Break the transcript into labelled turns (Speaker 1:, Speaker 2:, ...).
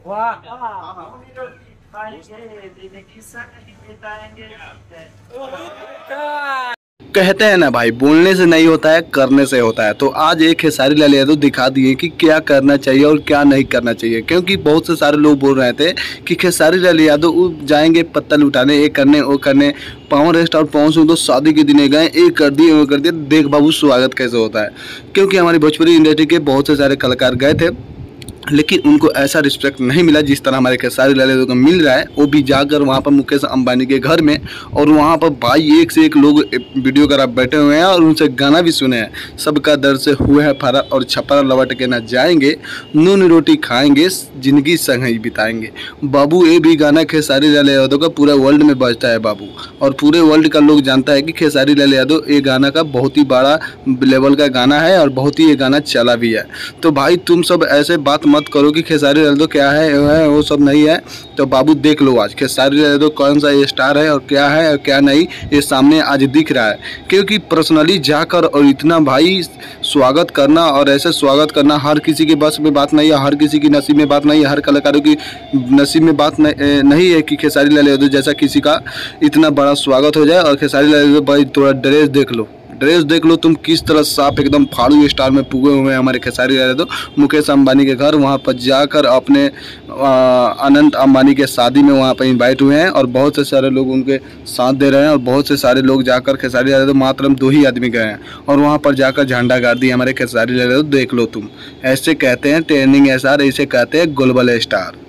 Speaker 1: वाह, जिंदगी संग बिताएंगे।
Speaker 2: कहते हैं ना भाई, बोलने से नहीं होता है, करने से होता है। तो आज एक खेसारी लाल यादव दिखा दिए कि क्या करना चाहिए और क्या नहीं करना चाहिए। क्योंकि बहुत से सारे लोग बोल रहे थे कि खेसारी लाल यादव जाएंगे पत्ता लुटाने, ये करने वो करने, पावर स्टार पवन सिंह तो शादी के दिन गए, ये कर दिए वो कर दिए। देख बाबू स्वागत कैसे होता है। क्योंकि हमारी भोजपुरी इंडस्ट्री के बहुत से सारे कलाकार गए थे, लेकिन उनको ऐसा रिस्पेक्ट नहीं मिला जिस तरह हमारे खेसारी लाल यादव को मिल रहा है। वो भी जाकर वहाँ पर मुकेश अंबानी के घर में, और वहाँ पर भाई एक से एक लोग वीडियो करा बैठे हुए हैं और उनसे गाना भी सुने हैं। सबका दर्द से हुए हैं फरार और छपरा लौट के ना जाएंगे, नून रोटी खाएंगे, जिंदगी संग ही बिताएंगे। बाबू ये भी गाना खेसारी लाल यादव का पूरा वर्ल्ड में बजता है बाबू, और पूरे वर्ल्ड का लोग जानता है कि खेसारी लाल यादव ये गाना का बहुत ही बड़ा लेवल का गाना है और बहुत ही ये गाना चला भी है। तो भाई तुम सब ऐसे बात मत करो कि खेसारी लाल यादव क्या है वो सब नहीं है। तो बाबू देख लो आज खेसारी लाल यादव कौन सा स्टार है और क्या नहीं, ये सामने आज दिख रहा है। क्योंकि पर्सनली जाकर और इतना भाई स्वागत करना, और ऐसे स्वागत करना हर किसी के बस में बात नहीं है, हर किसी की नसीब में बात नहीं है, हर कलाकारों की नसीब में बात नहीं है कि खेसारी लाल यादव जैसा किसी का इतना बड़ा स्वागत हो जाए। और खेसारी लाल यादव भाई थोड़ा ड्रेस देख लो तुम किस तरह साफ एकदम फाड़ू स्टार में पुगे हुए हैं हमारे खेसारी लाल यादव। मुकेश अंबानी के घर वहाँ पर जाकर अपने अनंत अंबानी के शादी में वहाँ पर इनवाइट हुए हैं, और बहुत से सारे लोग उनके साथ दे रहे हैं। और बहुत से सारे लोग जाकर खेसारी लाल यादव मात्र 2 ही आदमी गए हैं और वहाँ पर जाकर झंडा गाड़ दिया हमारे खेसारी लाल यादव। देख लो तुम, ऐसे कहते हैं ट्रेंडिंग स्टार, ऐसे कहते हैं ग्लोबल स्टार।